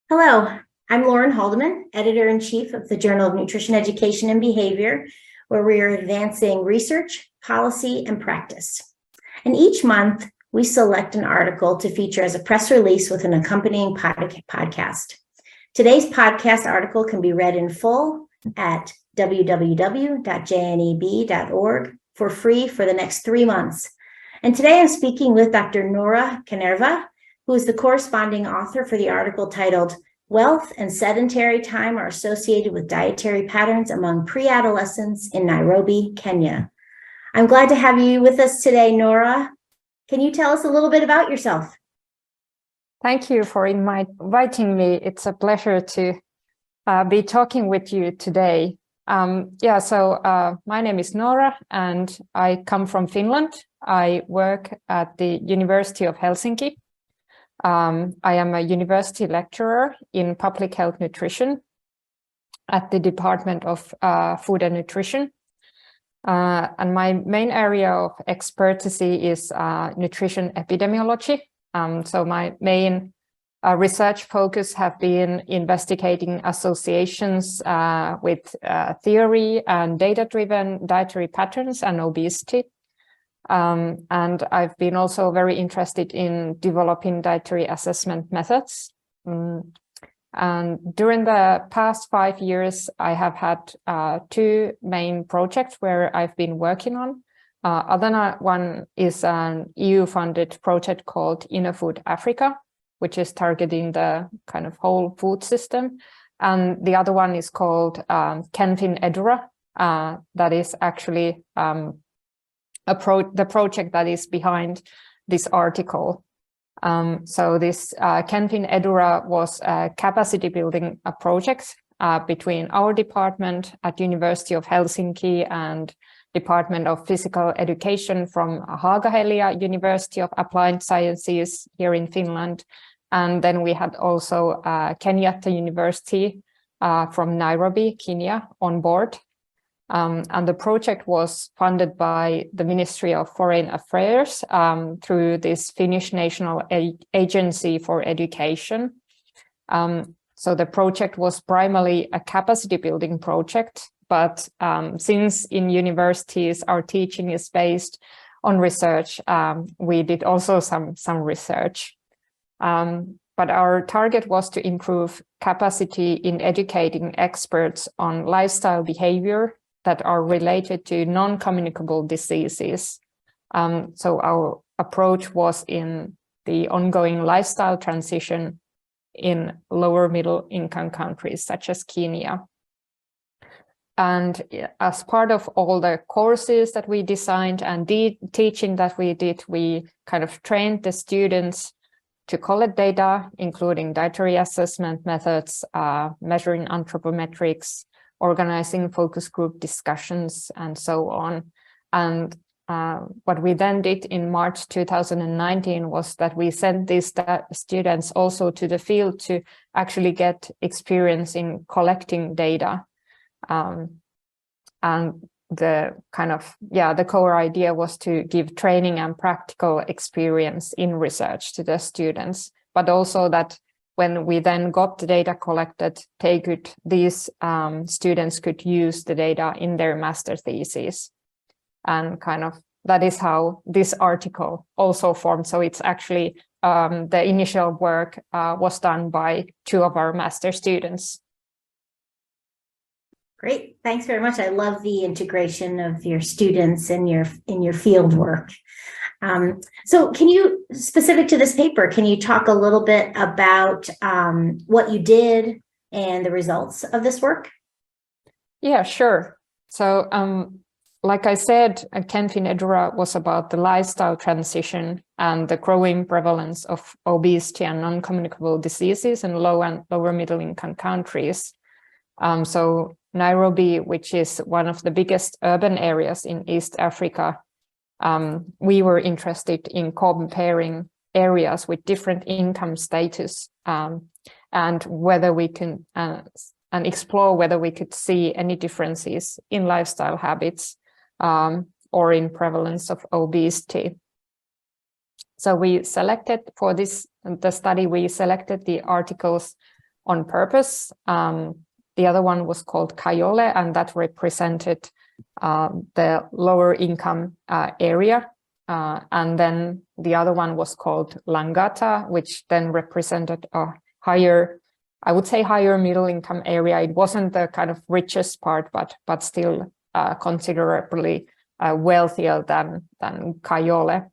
Hello, I'm Lauren Haldeman, Editor-in-Chief of the Journal of Nutrition Education and Behavior, where we are advancing research, policy, and practice. And each month, we select an article to feature as a press release with an accompanying podcast. Today's podcast article can be read in full at www.jneb.org for free for the next 3 months. And today I'm speaking with Dr. Noora Kanerva, who is the corresponding author for the article titled "Wealth and Sedentary Time Are Associated with Dietary Patterns Among Preadolescents in Nairobi, Kenya." I'm glad to have you with us today, Noora. Can you tell us a little bit about yourself? Thank you for inviting me. It's a pleasure to be talking with you today. My name is Noora and I come from Finland. I work at the University of Helsinki. I am a university lecturer in public health nutrition at the Department of Food and Nutrition. And my main area of expertise is nutrition epidemiology. So my main research focus have been investigating associations with theory and data-driven dietary patterns and obesity. And I've been also very interested in developing dietary assessment methods. And during the past 5 years, I have had 2 main projects where I've been working on. Other one is an EU-funded project called Inner Food Africa, which is targeting the kind of whole food system. And the other one is called Kenfin Edura, that is actually the project that is behind this article. So this Kenfin Edura was a capacity building project between our department at University of Helsinki and Department of Physical Education from Haaga-Helia University of Applied Sciences here in Finland. And then we had also Kenyatta University from Nairobi, Kenya on board. And the project was funded by the Ministry of Foreign Affairs through this Finnish National Agency for Education. So the project was primarily a capacity building project, but since in universities our teaching is based on research, we did also some research. But our target was to improve capacity in educating experts on lifestyle behavior that are related to non-communicable diseases. So our approach was in the ongoing lifestyle transition in lower middle income countries such as Kenya. And as part of all the courses that we designed and teaching that we did, we kind of trained the students to collect data, including dietary assessment methods, measuring anthropometrics, organizing focus group discussions, and so on. And what we then did in March 2019 was that we sent these students also to the field to actually get experience in collecting data. And the the core idea was to give training and practical experience in research to the students, but also that when we then got the data collected, these students could use the data in their master thesis. And that is how this article also formed. So it's actually the initial work was done by 2 of our master students. Great, thanks very much. I love the integration of your students in your field work. So can you, specific to this paper, can you talk a little bit about what you did and the results of this work? Yeah, sure. So like I said, Kenfin Edura was about the lifestyle transition and the growing prevalence of obesity and non-communicable diseases in low and lower middle income countries. So Nairobi, which is one of the biggest urban areas in East Africa, we were interested in comparing areas with different income status and whether we can and explore whether we could see any differences in lifestyle habits or in prevalence of obesity. So we selected for the study, we selected the articles on purpose. The other one was called Kayole, and that represented the lower income area. And then the other one was called Langata, which then represented a higher, I would say higher middle income area. It wasn't the kind of richest part, but still considerably wealthier than Kayole.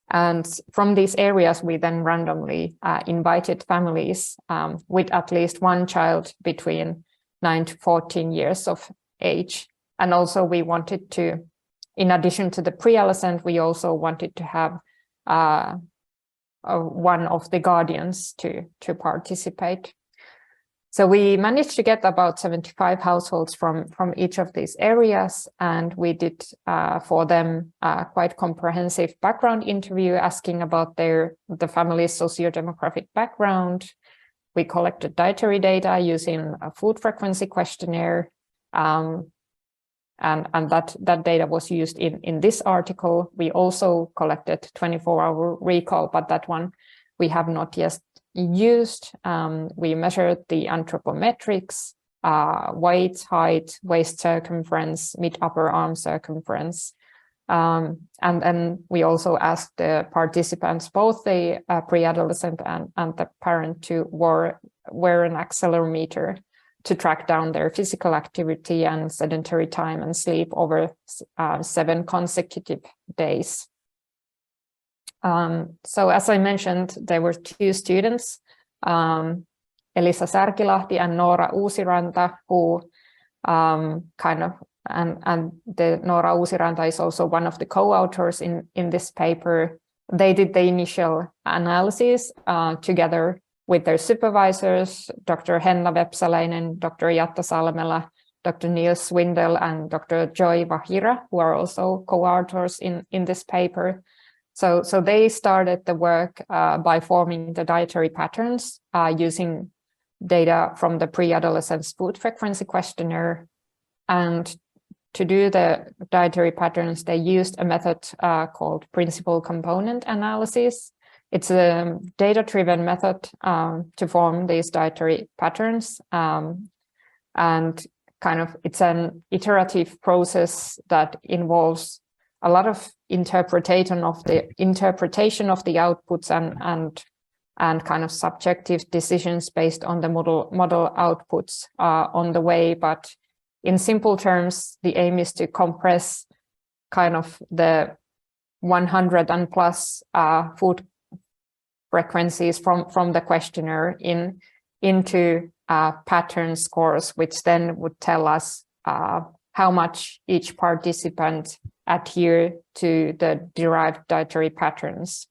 And from these areas, we then randomly invited families with at least one child between 9 to 14 years of age. And also we wanted to, in addition to the pre-adolescent, we also wanted to have one of the guardians to participate. So we managed to get about 75 households from each of these areas, and we did for them a quite comprehensive background interview asking about the family's socio-demographic background. We collected dietary data using a food frequency questionnaire, and that data was used in this article. We also collected 24-hour recall, but that one we have not yet used. We measured the anthropometrics, weight, height, waist circumference, mid-upper arm circumference. And then we also asked the participants, both the pre-adolescent and the parent, to wear an accelerometer to track down their physical activity and sedentary time and sleep over 7 consecutive days. So as I mentioned, there were 2 students, Elisa Särkilahti and Noora Uusiranta, who and the Noora Uusiranta is also one of the co-authors in this paper. They did the initial analysis together with their supervisors, Dr. Henna Vepsäläinen, Dr. Jatta Salmela, Dr. Niels Swindell, and Dr. Joy Vahira, who are also co-authors in this paper. So they started the work by forming the dietary patterns using data from the pre-adolescence food frequency questionnaire. And to do the dietary patterns, they used a method called principal component analysis. It's a data-driven method to form these dietary patterns. And kind of it's an iterative process that involves a lot of interpretation of the outputs and kind of subjective decisions based on the model outputs on the way. But in simple terms, the aim is to compress kind of the 100 and plus food frequencies from the questionnaire into pattern scores, which then would tell us how much each participant adhere to the derived dietary patterns,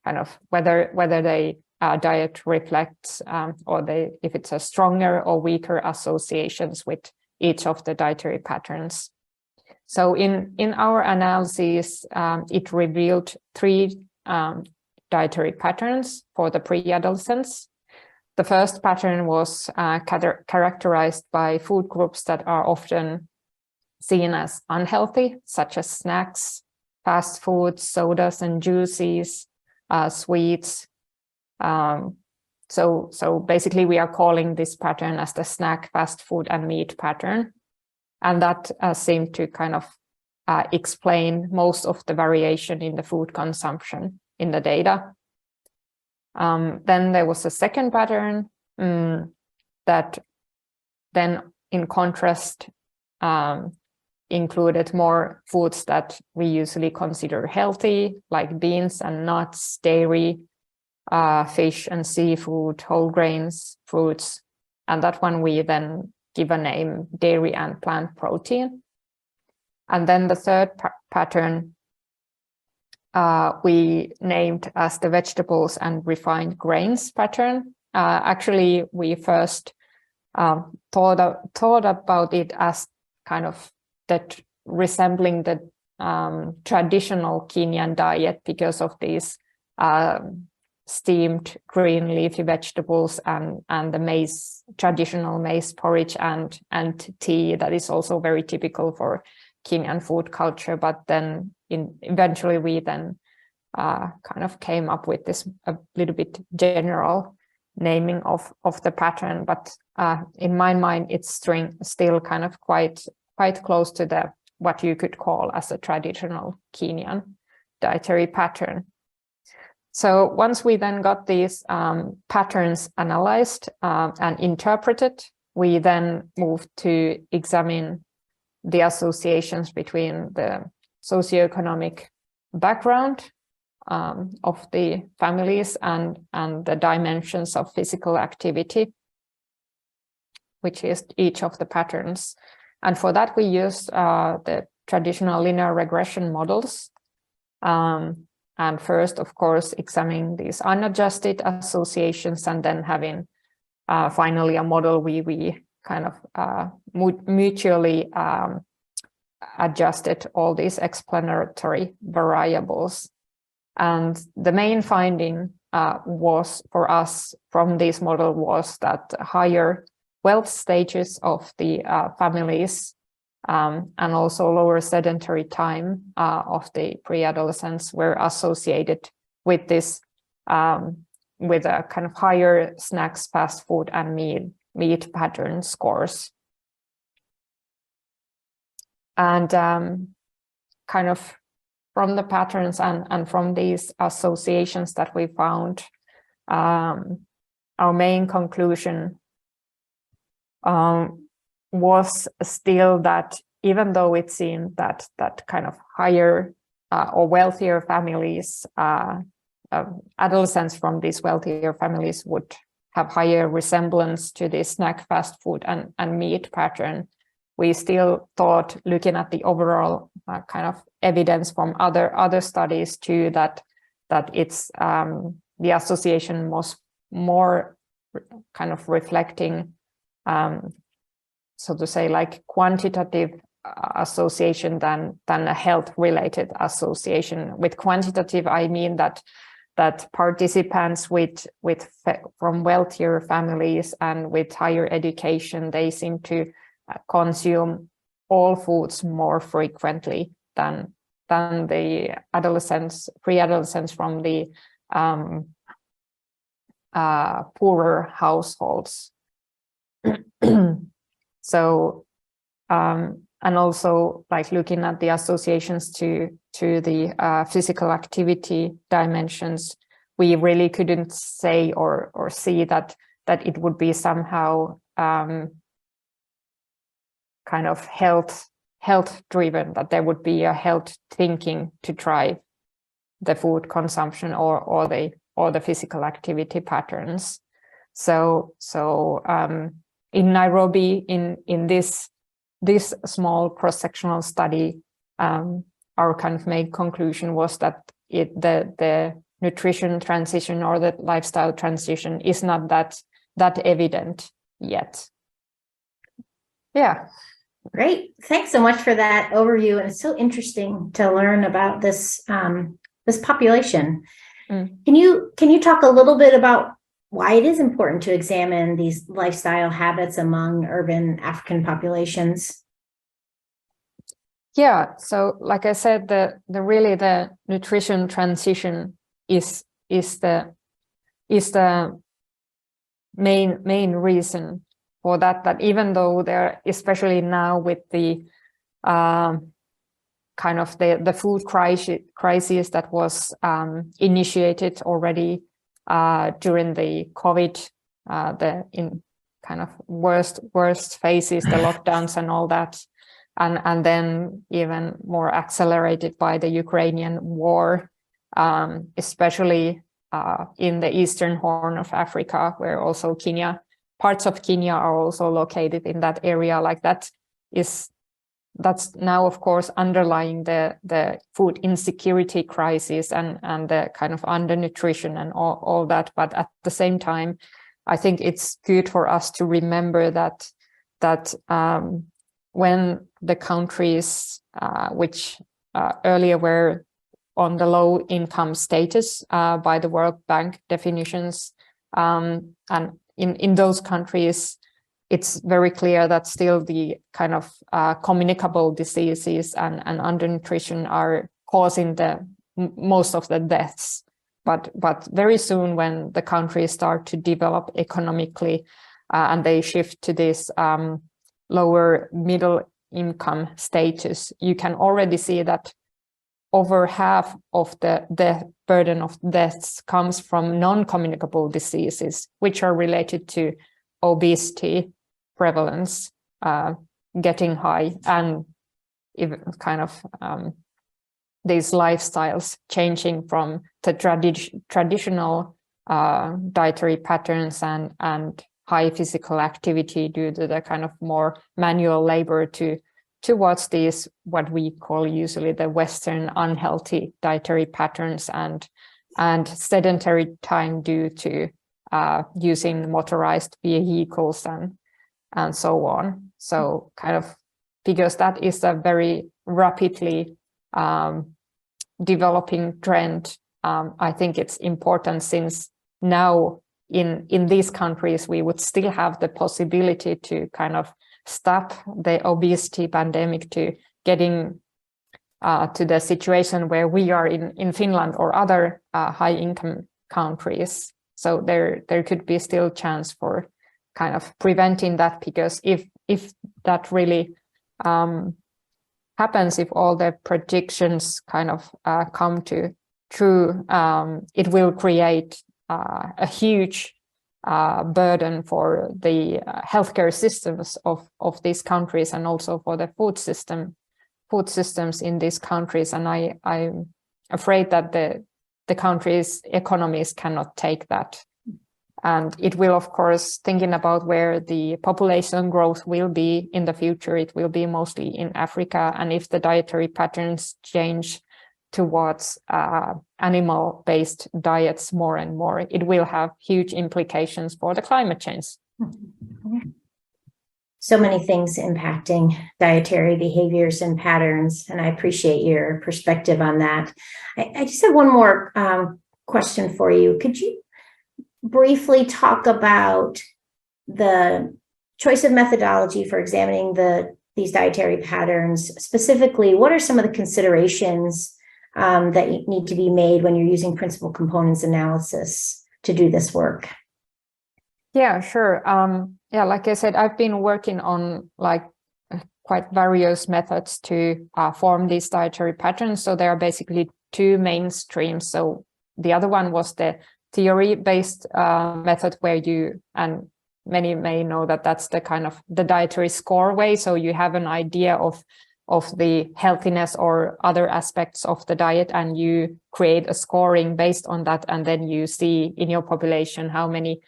kind of whether they diet reflects or if it's a stronger or weaker associations with each of the dietary patterns. So in our analysis, it revealed 3 dietary patterns for the pre-adolescents. The first pattern was characterized by food groups that are often seen as unhealthy, such as snacks, fast foods, sodas and juices, sweets. So basically we are calling this pattern as the snack, fast food and meat pattern. And that seemed to kind of explain most of the variation in the food consumption in the data. Then there was a second pattern that then in contrast included more foods that we usually consider healthy, like beans and nuts, dairy, fish and seafood, whole grains, fruits. And that one we then give a name, dairy and plant protein. And then the third pattern we named as the vegetables and refined grains pattern. Actually, we first thought about it as kind of that resembling the traditional Kenyan diet because of these steamed green leafy vegetables and the traditional maize porridge and tea that is also very typical for Kenyan food culture. But then eventually we then kind of came up with this a little bit general naming of the pattern, but in my mind, it's still kind of quite close to the what you could call as a traditional Kenyan dietary pattern. So once we then got these patterns analyzed and interpreted, we then moved to examine the associations between the socioeconomic background of the families and the dimensions of physical activity, which is each of the patterns. And for that, we used the traditional linear regression models. And first, of course, examining these unadjusted associations, and then having finally a model we kind of mutually adjusted all these explanatory variables. And the main finding was for us from this model was that higher wealth stages of the families and also lower sedentary time of the pre-adolescents were associated with this, with a kind of higher snacks, fast food, and meat pattern scores. And kind of from the patterns and from these associations that we found, our main conclusion was still that even though it seemed that kind of higher or wealthier families, adolescents from these wealthier families would have higher resemblance to the snack, fast food, and meat pattern, we still thought, looking at the overall kind of evidence from other studies too, that it's the association was more kind of reflecting, so to say, like quantitative association than a health-related association. With quantitative, I mean that participants from wealthier families and with higher education, they seem to consume all foods more frequently than the pre-adolescents from the poorer households. So and also like looking at the associations to the physical activity dimensions, we really couldn't say or see that it would be somehow kind of health driven, that there would be a health thinking to drive the food consumption or the physical activity patterns. So in Nairobi, in this small cross-sectional study, our kind of main conclusion was that the nutrition transition or the lifestyle transition is not that evident yet. Yeah. Great. Thanks so much for that overview. And it's so interesting to learn about this population. Can you talk a little bit about why it is important to examine these lifestyle habits among urban African populations? Yeah. So like I said, the nutrition transition is the main reason for that even though there, especially now with the kind of the food crisis that was initiated already during the COVID, in kind of worst phases, the lockdowns and all that, and then even more accelerated by the Ukrainian war, especially in the eastern Horn of Africa, where also parts of Kenya are also located in that area. Like that's now, of course, underlying the food insecurity crisis and the kind of undernutrition and all that. But at the same time, I think it's good for us to remember that when the countries which earlier were on the low income status by the World Bank definitions, and in those countries, it's very clear that still the kind of communicable diseases and undernutrition are causing most of the deaths. but very soon when the countries start to develop economically and they shift to this lower middle income status, you can already see that over half of the burden of deaths comes from non-communicable diseases, which are related to obesity prevalence getting high, and even kind of these lifestyles changing from the traditional dietary patterns and high physical activity due to the kind of more manual labor towards these, what we call usually the Western unhealthy dietary patterns and sedentary time due to using motorized vehicles and so on. So kind of, because that is a very rapidly developing trend, I think it's important, since now in these countries, we would still have the possibility to kind of stop the obesity pandemic to getting to the situation where we are in Finland or other high income countries. So there could be still chance for kind of preventing that, because if that really happens, if all the predictions kind of come to true, it will create a huge burden for the healthcare systems of these countries, and also for the food systems in these countries. And I'm afraid that the country's economies cannot take that. And it will, of course, thinking about where the population growth will be in the future, it will be mostly in Africa. And if the dietary patterns change towards animal-based diets more and more, it will have huge implications for the climate change. So many things impacting dietary behaviors and patterns, and I appreciate your perspective on that. I just have one more question for you. Could you briefly talk about the choice of methodology for examining these dietary patterns? Specifically, what are some of the considerations that need to be made when you're using principal components analysis to do this work? Yeah, sure. Yeah, like I said, I've been working on like quite various methods to form these dietary patterns. So there are basically two main streams. So the other one was the theory-based method, where and many may know that that's the kind of the dietary score way. So you have an idea of the healthiness or other aspects of the diet, and you create a scoring based on that, and then you see in your population how many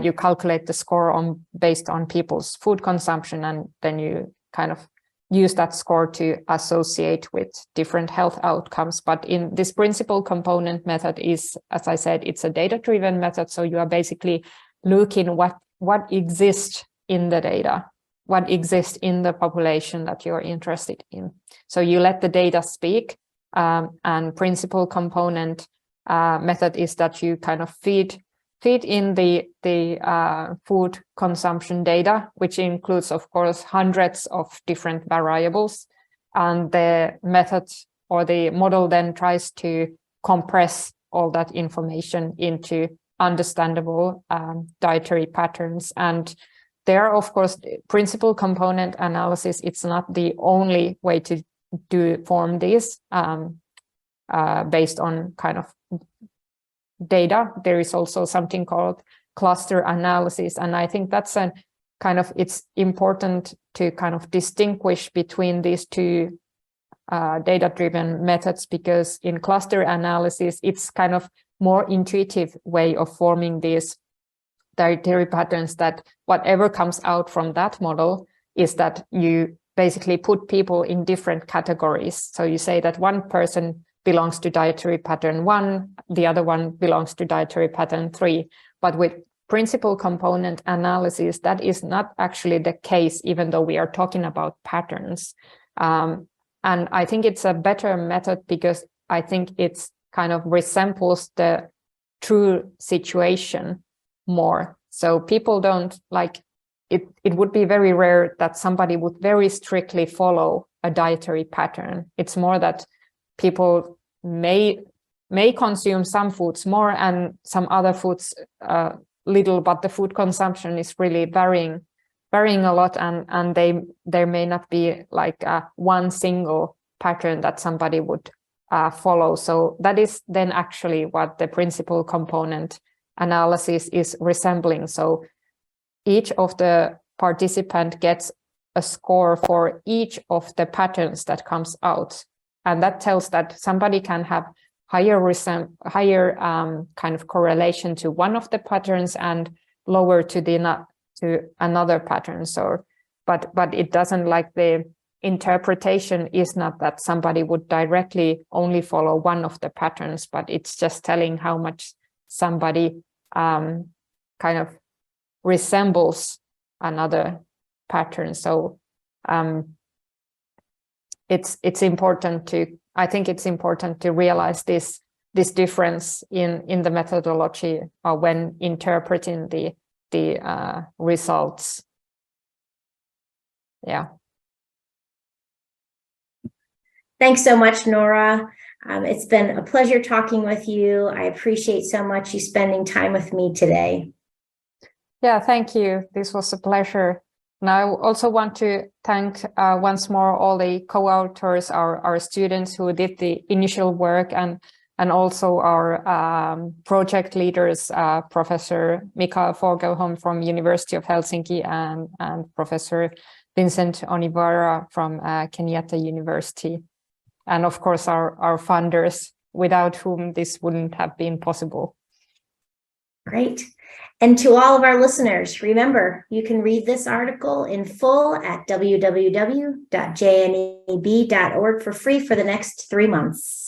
you calculate the score based on people's food consumption, and then you kind of use that score to associate with different health outcomes. But in this principal component method is, as I said, it's a data-driven method. So you are basically looking what exists in the data, what exists in the population that you're interested in. So you let the data speak, and principal component method is that you kind of feed in the food consumption data, which includes, of course, hundreds of different variables. And the method or the model then tries to compress all that information into understandable dietary patterns. And there, of course, principal component analysis, it's not the only way to form these based on kind of data. There is also something called cluster analysis. And I think that's it's important to kind of distinguish between these two data-driven methods, because in cluster analysis, it's kind of more intuitive way of forming these dietary patterns, that whatever comes out from that model is that you basically put people in different categories. So you say that one person belongs to dietary pattern 1, the other one belongs to dietary pattern 3. But with principal component analysis, that is not actually the case, even though we are talking about patterns. And I think it's a better method because I think it's kind of resembles the true situation more. So people don't like it. It would be very rare that somebody would very strictly follow a dietary pattern. It's more that people may may consume some foods more and some other foods little, but the food consumption is really varying a lot, and there may not be like one single pattern that somebody would follow. So that is then actually what the principal component analysis is resembling. So each of the participant gets a score for each of the patterns that comes out, and that tells that somebody can have higher kind of correlation to one of the patterns and lower to another pattern. So, but it doesn't, like, the interpretation is not that somebody would directly only follow one of the patterns, but it's just telling how much somebody kind of resembles another pattern. So it's important to, I think it's important to realize this difference in the methodology when interpreting the results. Yeah. Thanks so much, Noora. It's been a pleasure talking with you. I appreciate so much you spending time with me today. Yeah, thank you. This was a pleasure. And I also want to thank once more all the co-authors, our students who did the initial work, and also our project leaders, Professor Mikael Fogelholm from University of Helsinki and Professor Vincent Onivara from Kenyatta University. And of course, our funders, without whom this wouldn't have been possible. Great. And to all of our listeners, remember, you can read this article in full at www.jneb.org for free for the next 3 months.